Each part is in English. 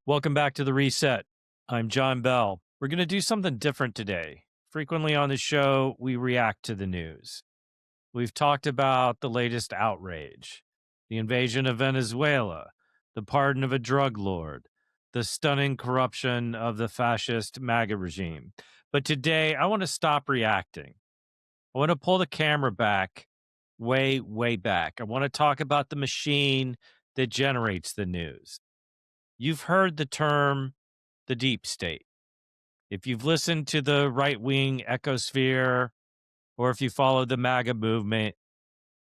Welcome back to The Reset. I'm John Bell. We're going to do something different today. Frequently on the show, we react to the news. We've talked about the latest outrage, the invasion of Venezuela, the pardon of a drug lord, the stunning corruption of the fascist MAGA regime. But today, I want to stop reacting. I want to pull the camera back, way, way back. I want to talk about the machine that generates the news. You've heard the term the deep state. If you've listened to the right wing ecosphere, or if you follow the MAGA movement,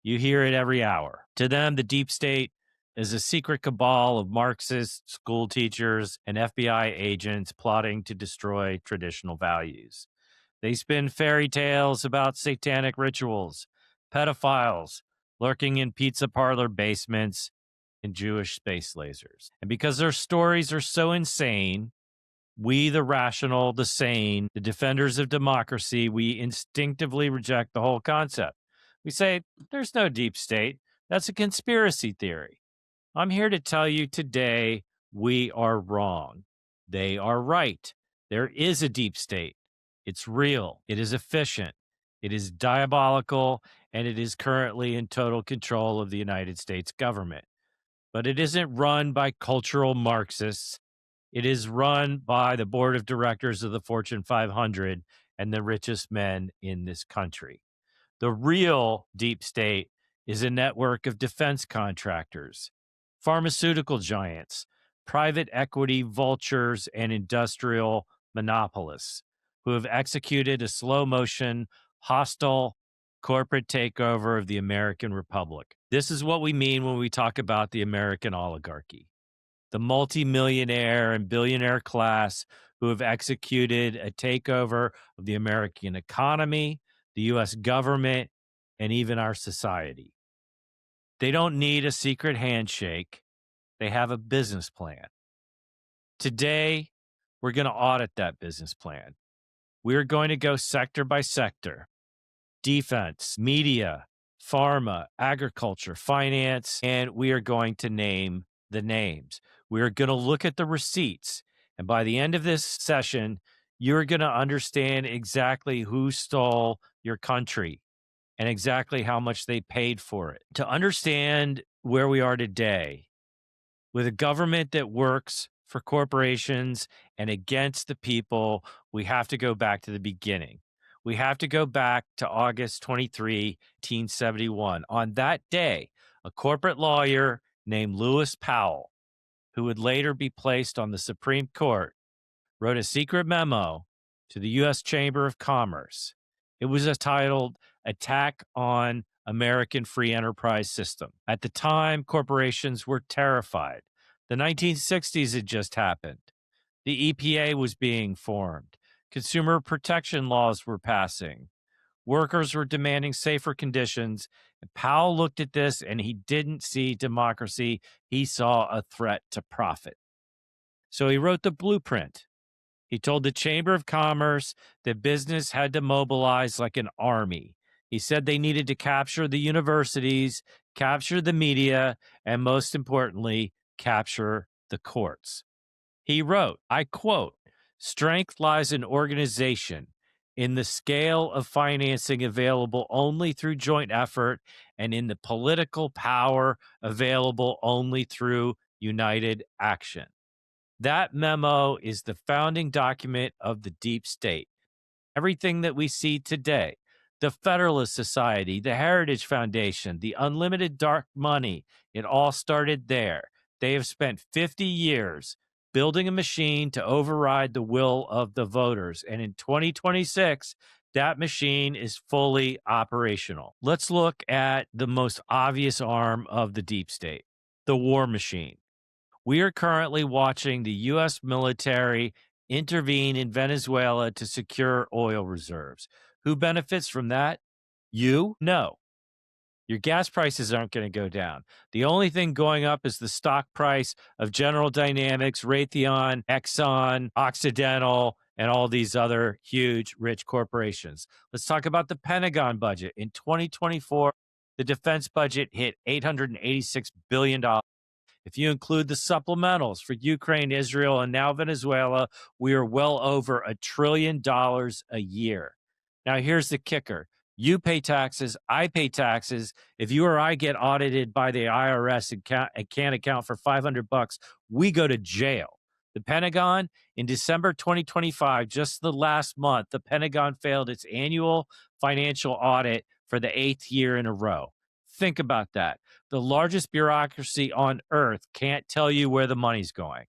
you hear it every hour. To them, the deep state is a secret cabal of Marxists, school teachers, and FBI agents plotting to destroy traditional values. They spin fairy tales about satanic rituals, pedophiles lurking in pizza parlor basements, and Jewish space lasers. And because their stories are so insane, we, the rational, the sane, the defenders of democracy, we instinctively reject the whole concept. We say, there's no deep state. That's a conspiracy theory. I'm here to tell you today we are wrong. They are right. There is a deep state. It's real. It is efficient. It is diabolical, and it is currently in total control of the United States government. But it isn't run by cultural Marxists. It is run by the board of directors of the Fortune 500 and the richest men in this country. The real deep state is a network of defense contractors, pharmaceutical giants, private equity vultures, and industrial monopolists who have executed a slow motion, hostile corporate takeover of the American Republic. This is what we mean when we talk about the American oligarchy, the multimillionaire and billionaire class who have executed a takeover of the American economy, the U.S. government, and even our society. They don't need a secret handshake. They have a business plan. Today, we're going to audit that business plan. We're going to go sector by sector: defense, media, pharma, agriculture, finance, and we are going to name the names. We're going to look at the receipts. And by the end of this session, you're going to understand exactly who stole your country and exactly how much they paid for it. To understand where we are today, with a government that works for corporations and against the people, we have to go back to the beginning. We have to go back to August 23, 1871. On that day, a corporate lawyer named Lewis Powell, who would later be placed on the Supreme Court, wrote a secret memo to the U.S. Chamber of Commerce. It was titled Attack on American Free Enterprise System. At the time, corporations were terrified. The 1960s had just happened. The EPA was being formed. Consumer protection laws were passing. Workers were demanding safer conditions. And Powell looked at this and he didn't see democracy. He saw a threat to profit. So he wrote the blueprint. He told the Chamber of Commerce that business had to mobilize like an army. He said they needed to capture the universities, capture the media, and most importantly, capture the courts. He wrote, I quote, "Strength lies in organization, in the scale of financing available only through joint effort, and in the political power available only through united action." That memo is the founding document of the deep state. Everything that we see today, the Federalist Society, the Heritage Foundation, the unlimited dark money, it all started there. They have spent 50 years building a machine to override the will of the voters. And in 2026, that machine is fully operational. Let's look at the most obvious arm of the deep state, the war machine. We are currently watching the U.S. military intervene in Venezuela to secure oil reserves. Who benefits from that? You? No. Your gas prices aren't going to go down. The only thing going up is the stock price of General Dynamics, Raytheon, Exxon, Occidental, and all these other huge, rich corporations. Let's talk about the Pentagon budget. In 2024, the defense budget hit $886 billion. If you include the supplementals for Ukraine, Israel, and now Venezuela, we are well over $1 trillion a year. Now, here's the kicker. You pay taxes, I pay taxes. If you or I get audited by the IRS and can't account for $500, we go to jail. The Pentagon, in December 2025, just the last month, the Pentagon failed its annual financial audit for the 8th year in a row. Think about that. The largest bureaucracy on earth can't tell you where the money's going.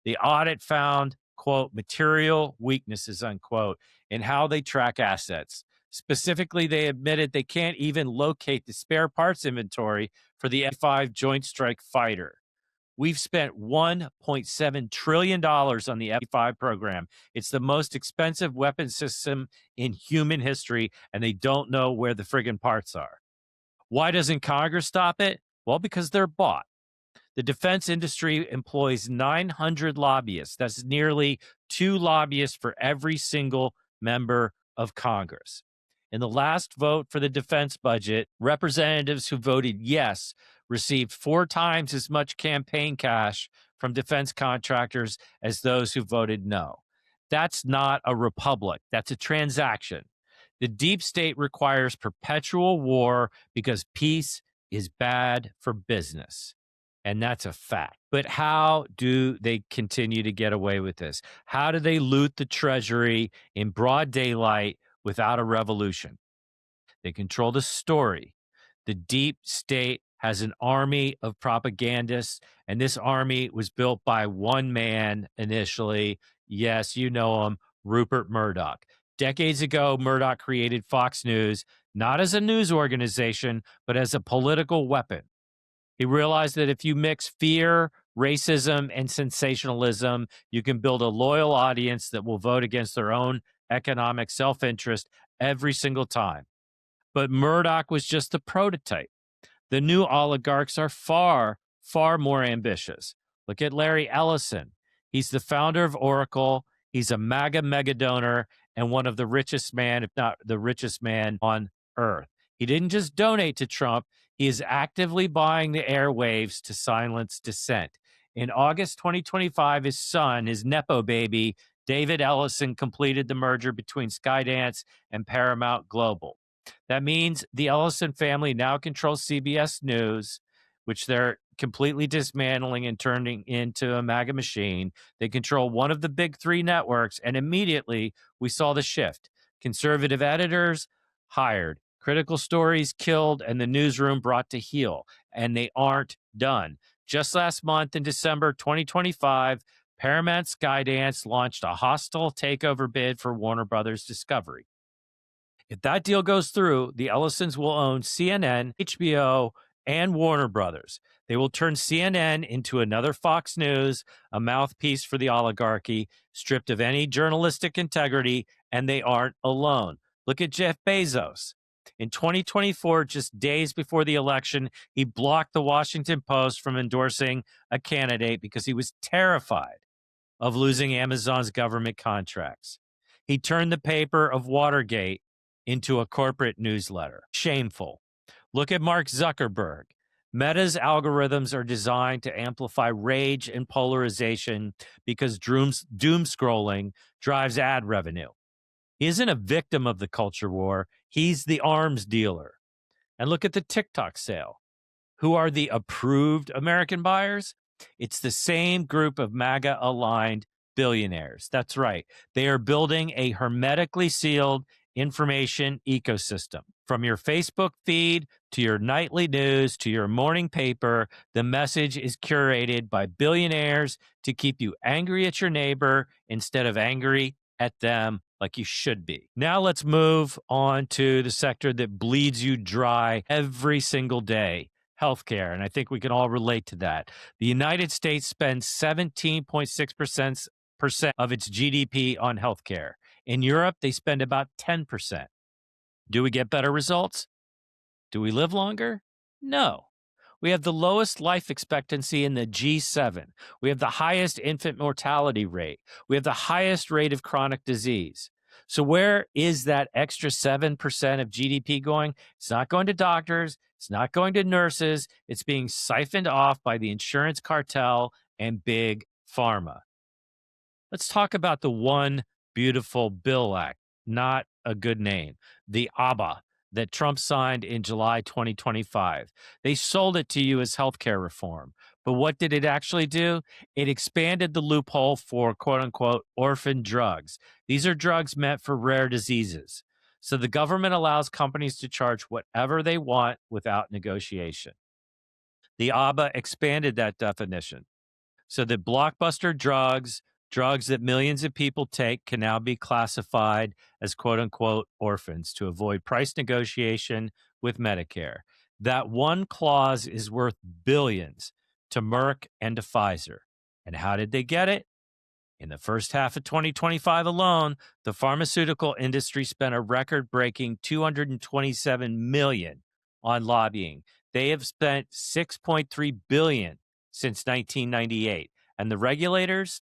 The audit found, quote, material weaknesses, unquote, in how they track assets. Specifically, they admitted they can't even locate the spare parts inventory for the F-5 Joint Strike Fighter. We've spent $1.7 trillion on the F-5 program. It's the most expensive weapon system in human history, and they don't know where the friggin' parts are. Why doesn't Congress stop it? Well, because they're bought. The defense industry employs 900 lobbyists. That's nearly 2 lobbyists for every single member of Congress. In the last vote for the defense budget, representatives who voted yes received 4 times as much campaign cash from defense contractors as those who voted no. That's not a republic. That's a transaction. The deep state requires perpetual war because peace is bad for business. And that's a fact. But how do they continue to get away with this? How do they loot the treasury in broad daylight without a revolution? They control the story. The deep state has an army of propagandists, and this army was built by one man initially. Yes, you know him, Rupert Murdoch. Decades ago, Murdoch created Fox News, not as a news organization, but as a political weapon. He realized that if you mix fear, racism, and sensationalism, you can build a loyal audience that will vote against their own economic self-interest every single time. But Murdoch was just the prototype. The new oligarchs are far, far more ambitious. Look at Larry Ellison. He's the founder of Oracle. He's a MAGA mega donor and one of the richest man, if not the richest man on earth. He didn't just donate to Trump. He is actively buying the airwaves to silence dissent. In August 2025, his son, his Nepo baby, David Ellison, completed the merger between Skydance and Paramount Global. That means the Ellison family now controls CBS News, which they're completely dismantling and turning into a MAGA machine. They control one of the big 3 networks, and immediately we saw the shift. Conservative editors hired, critical stories killed, and the newsroom brought to heel. And they aren't done. Just last month in December 2025, Paramount Skydance launched a hostile takeover bid for Warner Brothers Discovery. If that deal goes through, the Ellisons will own CNN, HBO, and Warner Brothers. They will turn CNN into another Fox News, a mouthpiece for the oligarchy, stripped of any journalistic integrity, and they aren't alone. Look at Jeff Bezos. In 2024, just days before the election, he blocked the Washington Post from endorsing a candidate because he was terrified of losing Amazon's government contracts. He turned the paper of Watergate into a corporate newsletter. Shameful. Look at Mark Zuckerberg. Meta's algorithms are designed to amplify rage and polarization because doom scrolling drives ad revenue. He isn't a victim of the culture war. He's the arms dealer. And look at the TikTok sale. Who are the approved American buyers? It's the same group of MAGA-aligned billionaires. That's right. They are building a hermetically sealed information ecosystem. From your Facebook feed to your nightly news to your morning paper, the message is curated by billionaires to keep you angry at your neighbor instead of angry at them like you should be. Now let's move on to the sector that bleeds you dry every single day, healthcare. And I think we can all relate to that. The United States spends 17.6% of its GDP on healthcare. In Europe, they spend about 10%. Do we get better results? Do we live longer? No. We have the lowest life expectancy in the G7. We have the highest infant mortality rate. We have the highest rate of chronic disease. So where is that extra 7% of GDP going? It's not going to doctors. It's not going to nurses. It's being siphoned off by the insurance cartel and big pharma. Let's talk about the One Beautiful Bill Act, not a good name, the ABBA that Trump signed in July 2025. They sold it to you as healthcare reform. But what did it actually do? It expanded the loophole for quote unquote orphan drugs. These are drugs meant for rare diseases. So the government allows companies to charge whatever they want without negotiation. The ABBA expanded that definition so that blockbuster drugs, drugs that millions of people take, can now be classified as quote unquote orphans to avoid price negotiation with Medicare. That one clause is worth billions to Merck and to Pfizer. And how did they get it? In the first half of 2025 alone, the pharmaceutical industry spent a record-breaking $227 million on lobbying. They have spent $6.3 billion since 1998. And the regulators,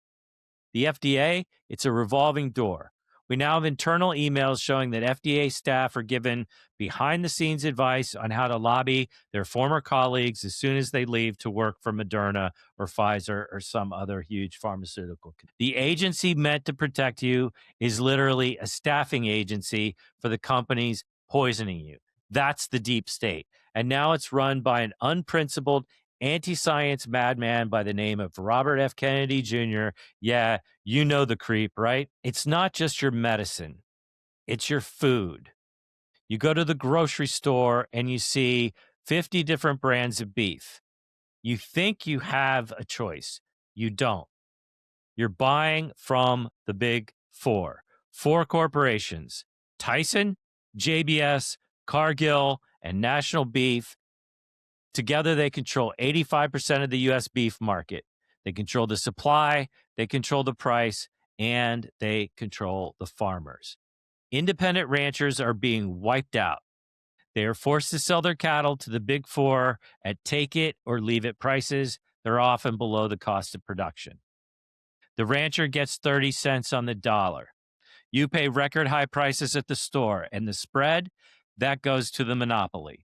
the FDA, it's a revolving door. We now have internal emails showing that FDA staff are given behind-the-scenes advice on how to lobby their former colleagues as soon as they leave to work for Moderna or Pfizer or some other huge pharmaceutical. The agency meant to protect you is literally a staffing agency for the companies poisoning you. That's the deep state. And now it's run by an unprincipled anti-science madman by the name of Robert F. Kennedy Jr. Yeah, you know the creep, right? It's not just your medicine, it's your food. You go to the grocery store and you see 50 different brands of beef. You think you have a choice. You don't. You're buying from the big four corporations: Tyson, JBS, Cargill, and National Beef. Together, they control 85% of the U.S. beef market. They control the supply, they control the price, and they control the farmers. Independent ranchers are being wiped out. They are forced to sell their cattle to the big four at take it or leave it prices. They're often below the cost of production. The rancher gets 30 cents on the dollar. You pay record high prices at the store, and the spread, that goes to the monopoly.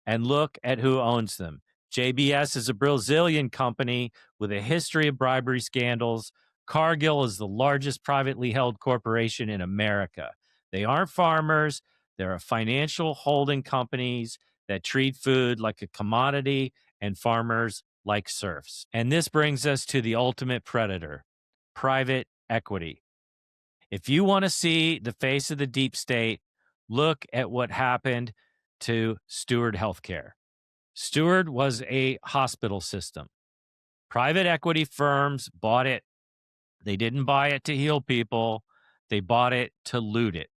And look at who owns them. JBS is a Brazilian company with a history of bribery scandals. Cargill is the largest privately held corporation in America. They aren't farmers. They're financial holding companies that treat food like a commodity and farmers like serfs. And this brings us to the ultimate predator, private equity. If you want to see the face of the deep state, look at what happened to Steward Healthcare. Steward was a hospital system. Private equity firms bought it. They didn't buy it to heal people. They bought it to loot it.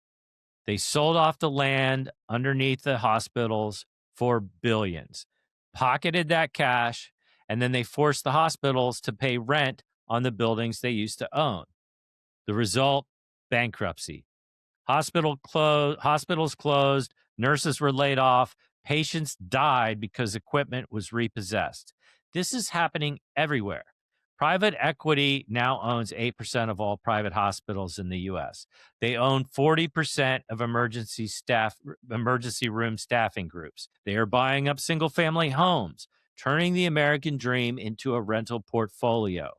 They sold off the land underneath the hospitals for billions, pocketed that cash, and then they forced the hospitals to pay rent on the buildings they used to own. The result, bankruptcy. Hospitals closed, nurses were laid off, patients died because equipment was repossessed. This is happening everywhere. Private equity now owns 8% of all private hospitals in the US. They own 40% of emergency room staffing groups. They are buying up single-family homes, turning the American dream into a rental portfolio.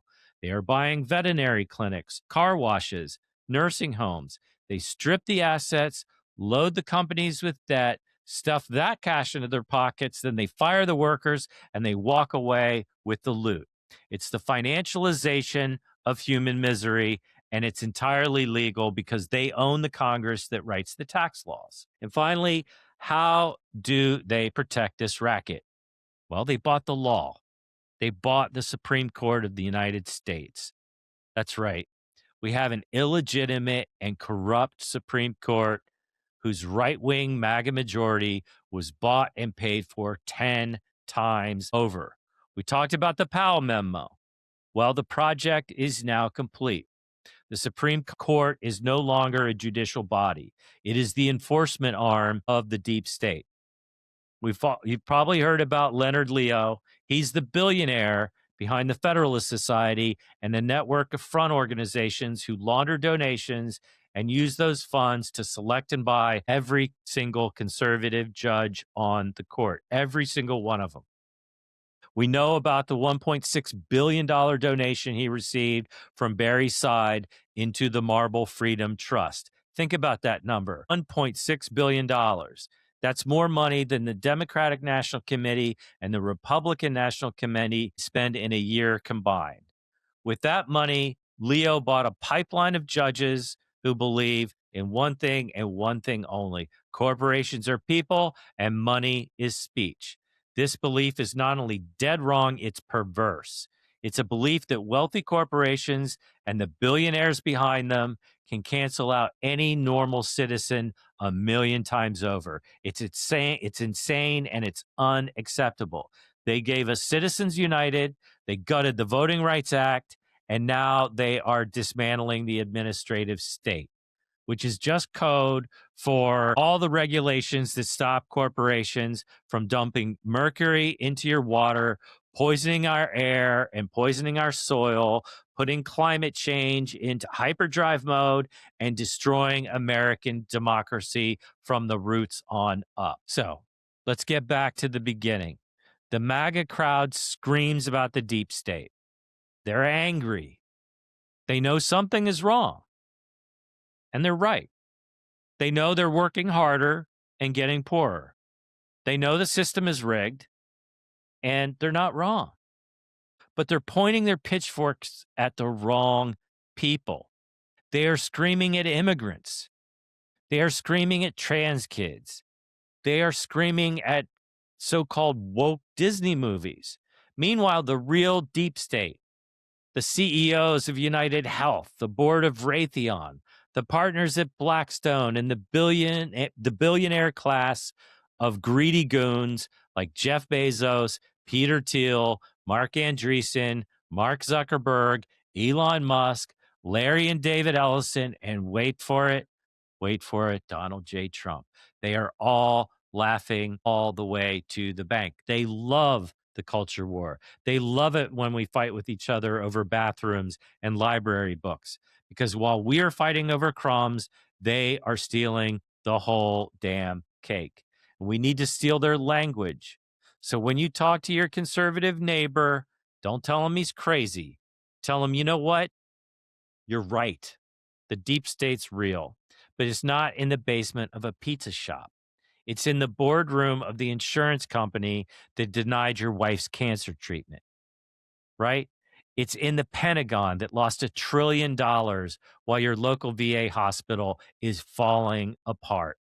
They are buying veterinary clinics, car washes, nursing homes. They strip the assets, load the companies with debt, stuff that cash into their pockets, then they fire the workers and they walk away with the loot. It's the financialization of human misery, and it's entirely legal because they own the Congress that writes the tax laws. And finally, how do they protect this racket? Well, they bought the law. They bought the Supreme Court of the United States. That's right. We have an illegitimate and corrupt Supreme Court whose right-wing MAGA majority was bought and paid for 10 times over. We talked about the Powell memo. Well, the project is now complete. The Supreme Court is no longer a judicial body. It is the enforcement arm of the deep state. You've probably heard about Leonard Leo. He's the billionaire behind the Federalist Society and a network of front organizations who launder donations and use those funds to select and buy every single conservative judge on the court, every single one of them. We know about the $1.6 billion donation he received from Barry's side into the Marble Freedom Trust. Think about that number, $1.6 billion. That's more money than the Democratic National Committee and the Republican National Committee spend in a year combined. With that money, Leo bought a pipeline of judges who believe in one thing and one thing only: corporations are people and money is speech. This belief is not only dead wrong, it's perverse. It's a belief that wealthy corporations and the billionaires behind them can cancel out any normal citizen a million times over. It's insane, and it's unacceptable. They gave us Citizens United, they gutted the Voting Rights Act, and now they are dismantling the administrative state, which is just code for all the regulations that stop corporations from dumping mercury into your water, poisoning our air and poisoning our soil, putting climate change into hyperdrive mode, and destroying American democracy from the roots on up. So let's get back to the beginning. The MAGA crowd screams about the deep state. They're angry. They know something is wrong, and they're right. They know they're working harder and getting poorer. They know the system is rigged, and they're not wrong. But they're pointing their pitchforks at the wrong people. They are screaming at immigrants. They are screaming at trans kids. They are screaming at so-called woke Disney movies. Meanwhile, the real deep state, the CEOs of United Health, the board of Raytheon, the partners at Blackstone, and the billionaire class of greedy goons like Jeff Bezos, Peter Thiel, Mark Andreessen, Mark Zuckerberg, Elon Musk, Larry and David Ellison, and wait for it, Donald J. Trump. They are all laughing all the way to the bank. They love the culture war. They love it when we fight with each other over bathrooms and library books, because while we are fighting over crumbs, they are stealing the whole damn cake. We need to steal their language. So when you talk to your conservative neighbor, don't tell him he's crazy. Tell him, you know what? You're right. The deep state's real, but it's not in the basement of a pizza shop. It's in the boardroom of the insurance company that denied your wife's cancer treatment, right? It's in the Pentagon that lost $1 trillion while your local VA hospital is falling apart.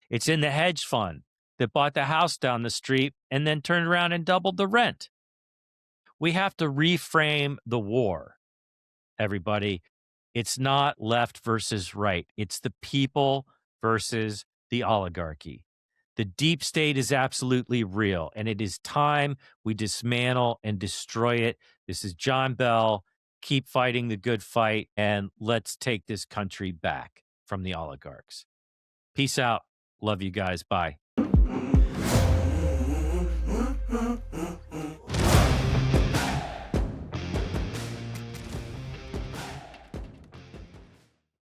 It's in the hedge fund that bought the house down the street and then turned around and doubled the rent. We have to reframe the war, everybody. It's not left versus right. It's the people versus the oligarchy. The deep state is absolutely real, and it is time we dismantle and destroy it. This is John Bell. Keep fighting the good fight, and let's take this country back from the oligarchs. Peace out. Love you guys. Bye.